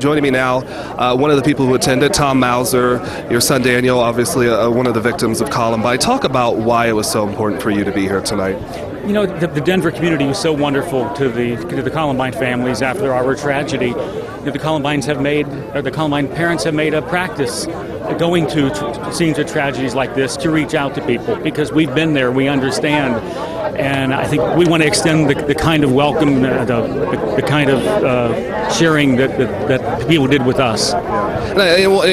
Joining me now, one of the people who attended, Tom Mauser, your son Daniel, obviously one of the victims of Columbine. Talk about why it was so important for you to be here tonight. You know, the Denver community was so wonderful to the Columbine families after our tragedy. The Columbine parents have made a practice going to scenes of tragedies like this to reach out to people because we've been there, we understand. And I think we want to extend the kind of welcome, the kind of sharing that people did with us.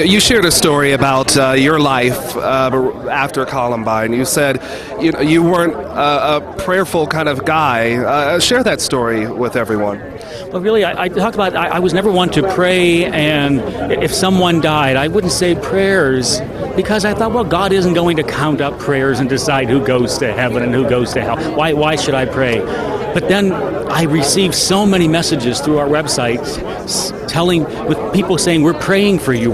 You shared a story about your life after Columbine. You said you weren't a prayerful kind of guy. Share that story with everyone. Well, really, I talked about I was never one to pray, and if someone died, I wouldn't say prayers because I thought, well, God isn't going to count up prayers and decide who goes to heaven and who goes to hell. Why should I pray? But then I received so many messages through our website with people saying, we're praying for you,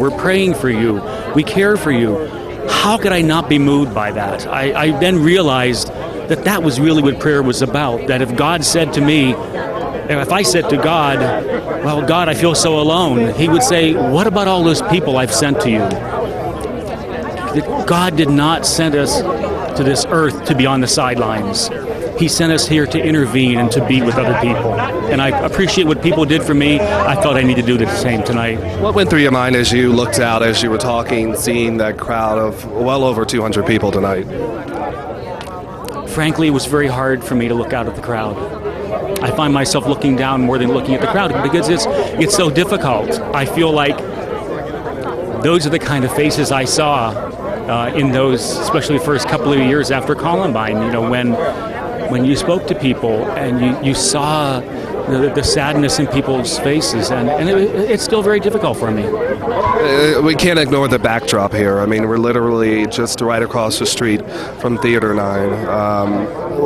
we care for you. How could I not be moved by that? I then realized that was really what prayer was about, that if God said to me, if I said to God, well, God, I feel so alone, he would say, what about all those people I've sent to you? God did not send us to this earth to be on the sidelines. He sent us here to intervene and to be with other people. And I appreciate what people did for me. I thought I need to do the same tonight. What went through your mind as you looked out, as you were talking, seeing that crowd of well over 200 people tonight? Frankly, it was very hard for me to look out at the crowd. I find myself looking down more than looking at the crowd because it's so difficult. I feel like those are the kind of faces I saw in those, especially the first couple of years after Columbine. You know, when you spoke to people and you saw the sadness in people's faces, and it's still very difficult for me. We can't ignore the backdrop here. I mean, we're literally just right across the street from Theater 9.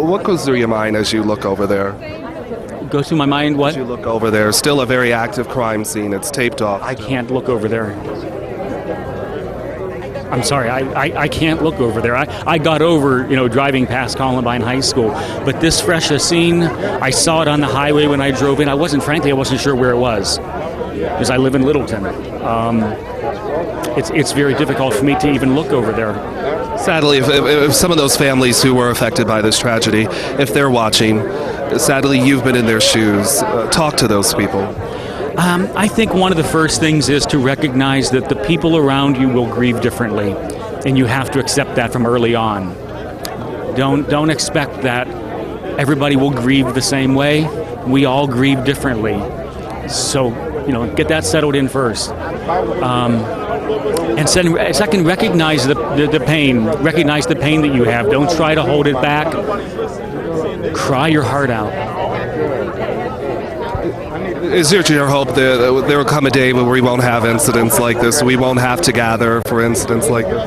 What goes through your mind as you look over there? Goes through my mind what? As you look over there, still a very active crime scene. It's taped off. I can't look over there. I'm sorry, I can't look over there. I got over, driving past Columbine High School, but this fresh a scene, I saw it on the highway when I drove in. I wasn't sure where it was, because I live in Littleton. It's very difficult for me to even look over there. Sadly, if some of those families who were affected by this tragedy, if they're watching, sadly, you've been in their shoes. Talk to those people. I think one of the first things is to recognize that the people around you will grieve differently, and you have to accept that from early on. Don't expect that everybody will grieve the same way. We all grieve differently. So, get that settled in first. And second, recognize the pain. Recognize the pain that you have. Don't try to hold it back. Cry your heart out. Is there your hope that there will come a day where we won't have incidents like this? We won't have to gather for incidents like this?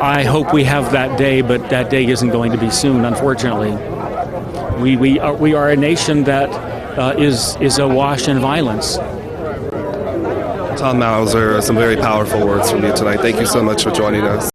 I hope we have that day, but that day isn't going to be soon, unfortunately. We are a nation that is awash in violence. Tom Mauser, some very powerful words from you tonight. Thank you so much for joining us.